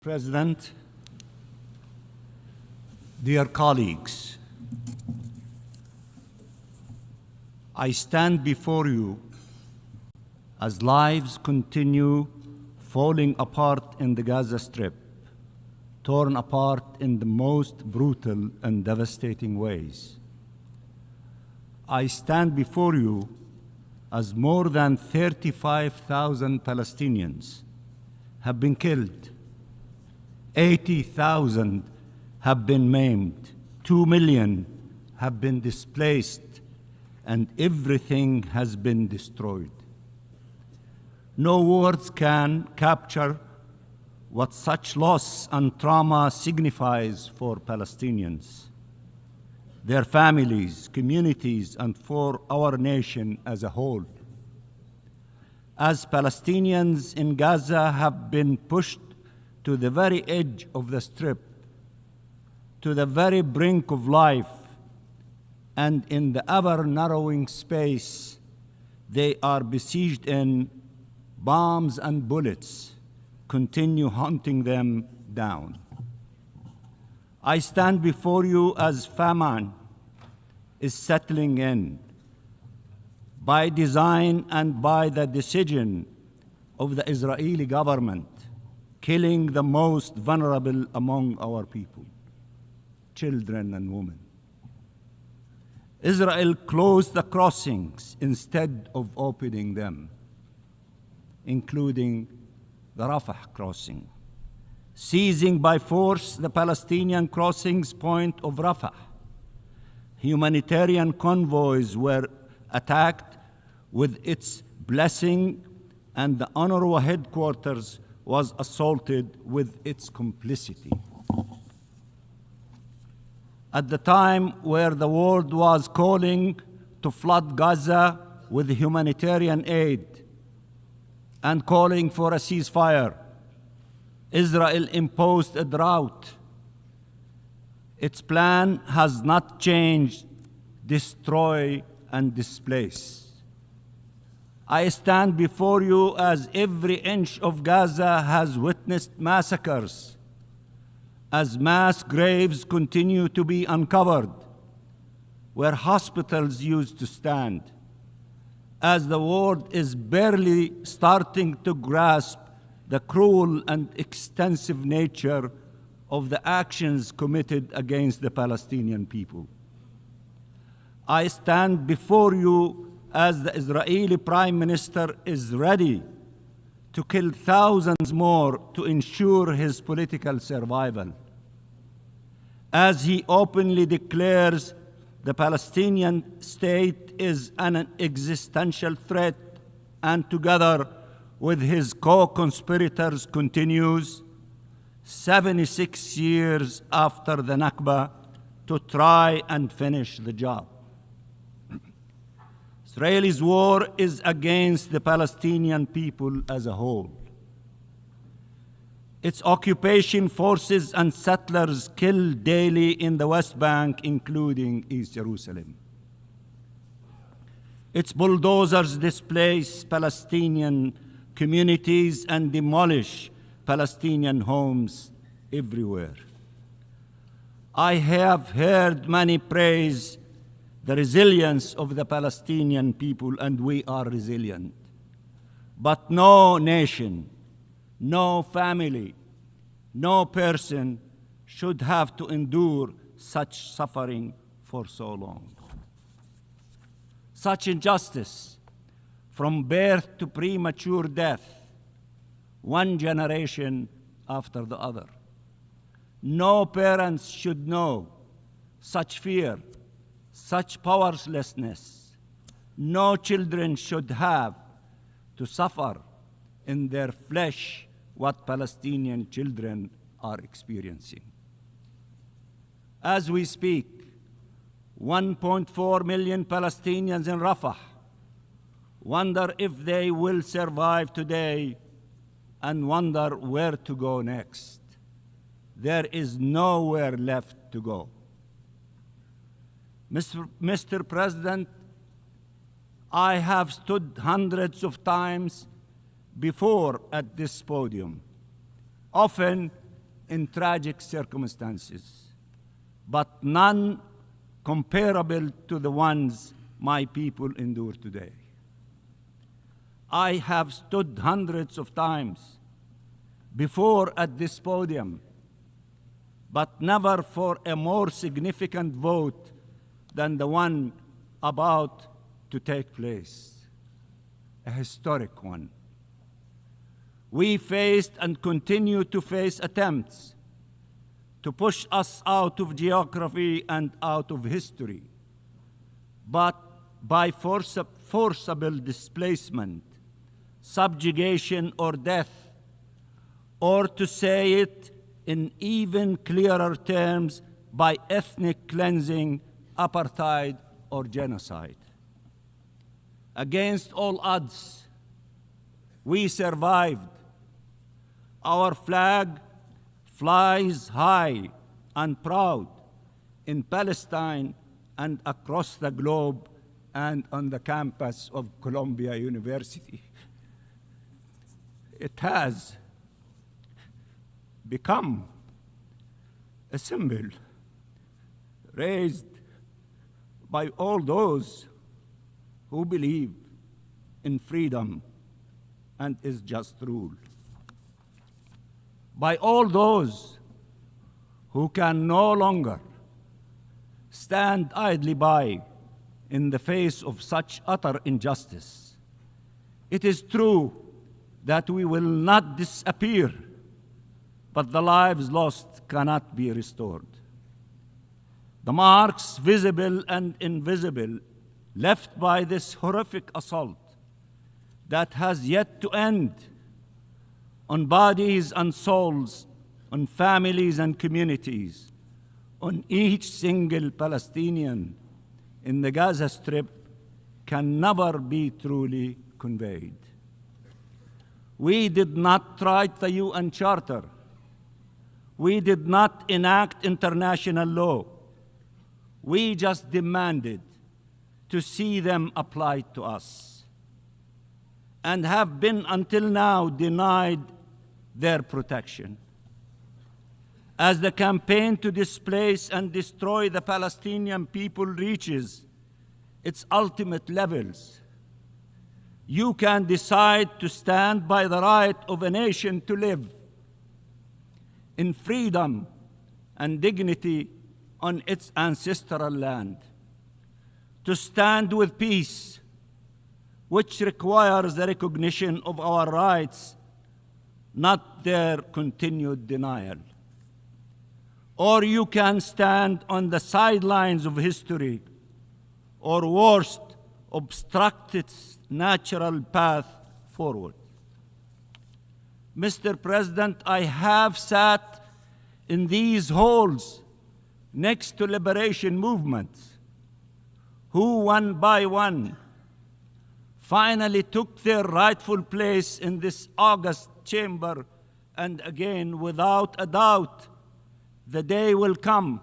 President, dear colleagues, I stand before you as lives continue falling apart in the Gaza Strip, torn apart in the most brutal and devastating ways. I stand before you as more than 35,000 Palestinians have been killed, 80,000 have been maimed, 2 million have been displaced, and everything has been destroyed. No words can capture what such loss and trauma signifies for Palestinians, their families, communities, and for our nation as a whole. As Palestinians in Gaza have been pushed to the very edge of the Strip, to the very brink of life, and in the ever-narrowing space they are besieged in, bombs and bullets continue hunting them down. I stand before you as famine is settling in, by design and by the decision of the Israeli government, killing the most vulnerable among our people, children and women. Israel closed the crossings instead of opening them, including the Rafah crossing, seizing by force the Palestinian crossings point of Rafah. Humanitarian convoys were attacked with its blessing, and the UNRWA headquarters was assaulted with its complicity. At the time where the world was calling to flood Gaza with humanitarian aid and calling for a ceasefire, Israel imposed a drought. Its plan has not changed: destroy and displace. I stand before you as every inch of Gaza has witnessed massacres, as mass graves continue to be uncovered where hospitals used to stand, as the world is barely starting to grasp the cruel and extensive nature of the actions committed against the Palestinian people. I stand before you as the Israeli Prime Minister is ready to kill thousands more to ensure his political survival, as he openly declares the Palestinian state is an existential threat, and together with his co-conspirators continues, 76 years after the Nakba, to try and finish the job. Israel's war is against the Palestinian people as a whole. Its occupation forces and settlers kill daily in the West Bank, including East Jerusalem. Its bulldozers displace Palestinian communities and demolish Palestinian homes everywhere. I have heard many praise the resilience of the Palestinian people, and we are resilient. But no nation, no family, no person should have to endure such suffering for so long. Such injustice, from birth to premature death, one generation after the other. No parents should know such fear, such powerlessness. No children should have to suffer in their flesh what Palestinian children are experiencing. As we speak, 1.4 million Palestinians in Rafah wonder if they will survive today and wonder where to go next. There is nowhere left to go. Mr. President, I have stood hundreds of times before at this podium, often in tragic circumstances, but none comparable to the ones my people endure today. I have stood hundreds of times before at this podium, but never for a more significant vote than the one about to take place, a historic one. We faced and continue to face attempts to push us out of geography and out of history, but by forcible displacement, subjugation, or death, or to say it in even clearer terms, by ethnic cleansing, apartheid, or genocide. Against all odds, we survived. Our flag flies high and proud in Palestine and across the globe and on the campus of Columbia University. It has become a symbol raised by all those who believe in freedom and is just rule, by all those who can no longer stand idly by in the face of such utter injustice. It is true that we will not disappear, but the lives lost cannot be restored. The marks, visible and invisible, left by this horrific assault that has yet to end on bodies and souls, on families and communities, on each single Palestinian in the Gaza Strip can never be truly conveyed. We did not write the UN Charter. We did not enact international law. We just demanded to see them applied to us, and have been until now denied their protection. As the campaign to displace and destroy the Palestinian people reaches its ultimate levels, you can decide to stand by the right of a nation to live in freedom and dignity on its ancestral land, to stand with peace, which requires the recognition of our rights, not their continued denial. Or you can stand on the sidelines of history, or worst, obstruct its natural path forward. Mr. President, I have sat in these halls next to liberation movements who, one by one, finally took their rightful place in this august chamber, and again, without a doubt, the day will come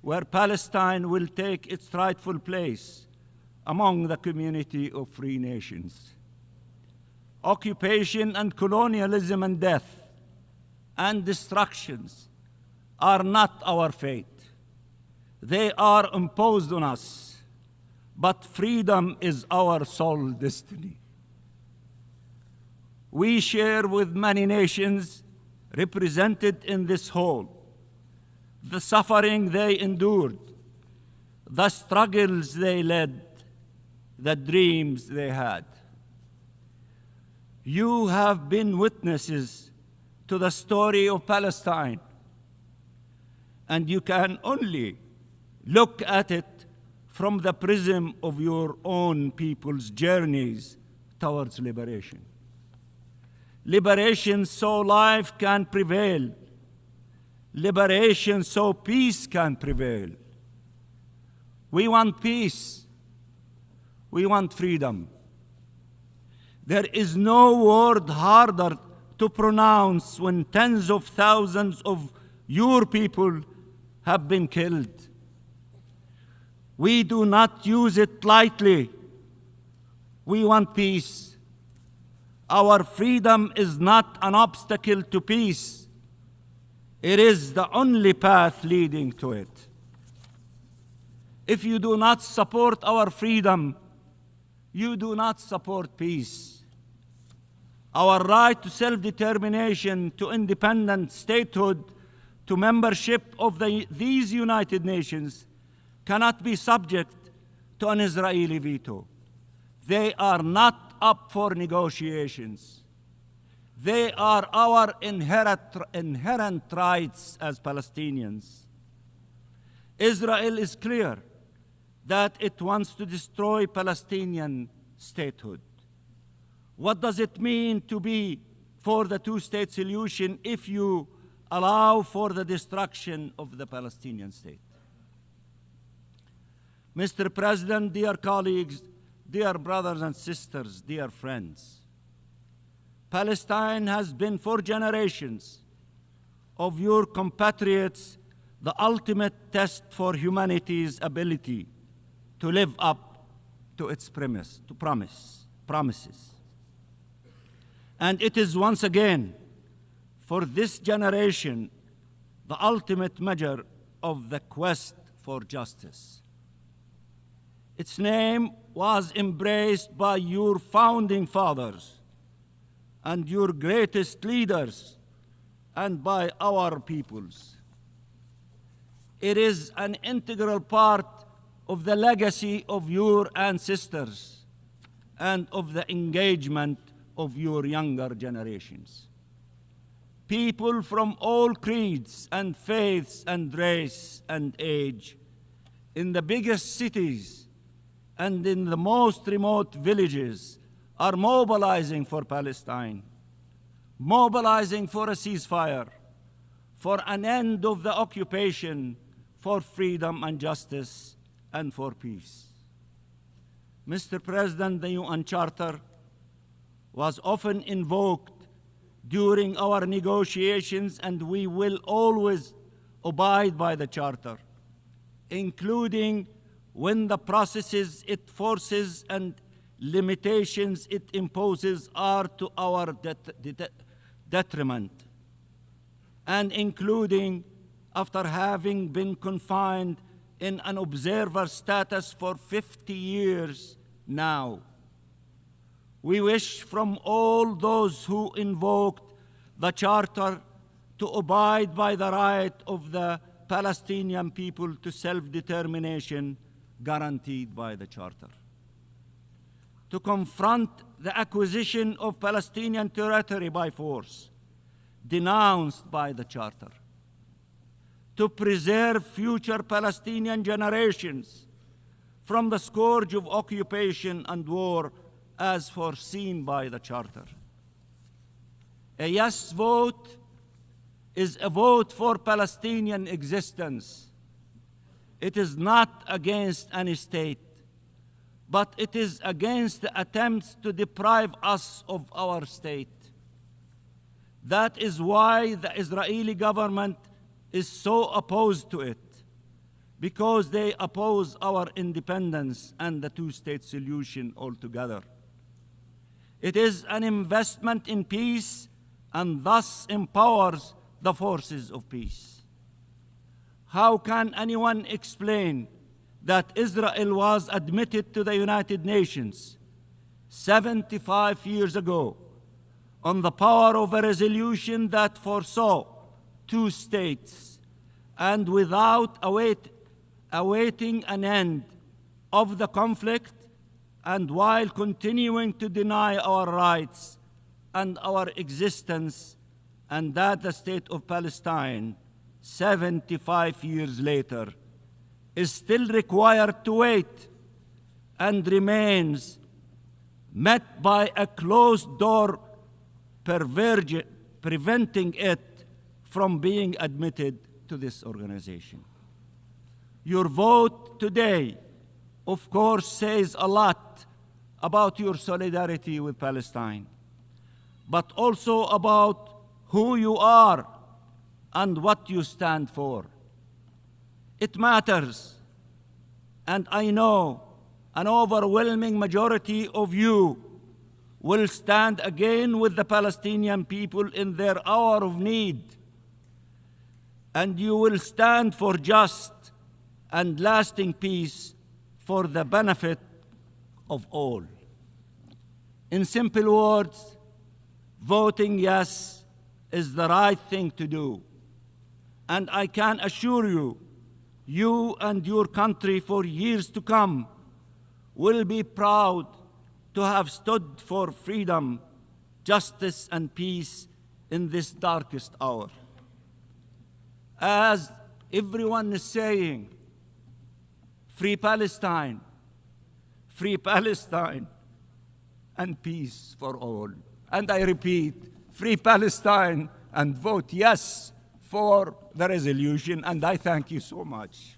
where Palestine will take its rightful place among the community of free nations. Occupation and colonialism and death and destructions are not our fate. They are imposed on us, but freedom is our sole destiny. We share with many nations represented in this hall the suffering they endured, the struggles they led, the dreams they had. You have been witnesses to the story of Palestine, and you can only look at it from the prism of your own people's journeys towards liberation. Liberation so life can prevail. Liberation so peace can prevail. We want peace. We want freedom. There is no word harder to pronounce when tens of thousands of your people have been killed. We do not use it lightly. We want peace. Our freedom is not an obstacle to peace. It is the only path leading to it. If you do not support our freedom, you do not support peace. Our right to self-determination, to independent statehood, to membership of these United Nations cannot be subject to an Israeli veto. They are not up for negotiations. They are our inherent rights as Palestinians. Israel is clear that it wants to destroy Palestinian statehood. What does it mean to be for the two-state solution if you allow for the destruction of the Palestinian state? Mr. President, dear colleagues, dear brothers and sisters, dear friends, Palestine has been for generations of your compatriots the ultimate test for humanity's ability to live up to its promises. And it is once again, for this generation, the ultimate measure of the quest for justice. Its name was embraced by your founding fathers and your greatest leaders and by our peoples. It is an integral part of the legacy of your ancestors and of the engagement of your younger generations. People from all creeds and faiths and race and age, in the biggest cities and in the most remote villages, are mobilizing for Palestine, mobilizing for a ceasefire, for an end of the occupation, for freedom and justice, and for peace. Mr. President, the UN Charter was often invoked during our negotiations, and we will always abide by the Charter, including when the processes it forces and limitations it imposes are to our detriment, and including after having been confined in an observer status for 50 years now. We wish from all those who invoked the Charter to abide by the right of the Palestinian people to self-determination guaranteed by the Charter, to confront the acquisition of Palestinian territory by force, denounced by the Charter, to preserve future Palestinian generations from the scourge of occupation and war as foreseen by the Charter. A yes vote is a vote for Palestinian existence. It is not against any state, but it is against the attempts to deprive us of our state. That is why the Israeli government is so opposed to it, because they oppose our independence and the two-state solution altogether. It is an investment in peace and thus empowers the forces of peace. How can anyone explain that Israel was admitted to the United Nations 75 years ago on the power of a resolution that foresaw two states, and without awaiting an end of the conflict, and while continuing to deny our rights and our existence, and that the state of Palestine, 75 years later, is still required to wait and remains met by a closed door preventing it from being admitted to this organization. Your vote today, of course, says a lot about your solidarity with Palestine, but also about who you are and what you stand for. It matters, and I know an overwhelming majority of you will stand again with the Palestinian people in their hour of need. and you will stand for just and lasting peace for the benefit of all. In simple words, voting yes is the right thing to do. And I can assure you, you and your country for years to come will be proud to have stood for freedom, justice, and peace in this darkest hour. As everyone is saying, free Palestine, and peace for all. And I repeat, free Palestine and vote yes for the resolution, and I thank you so much.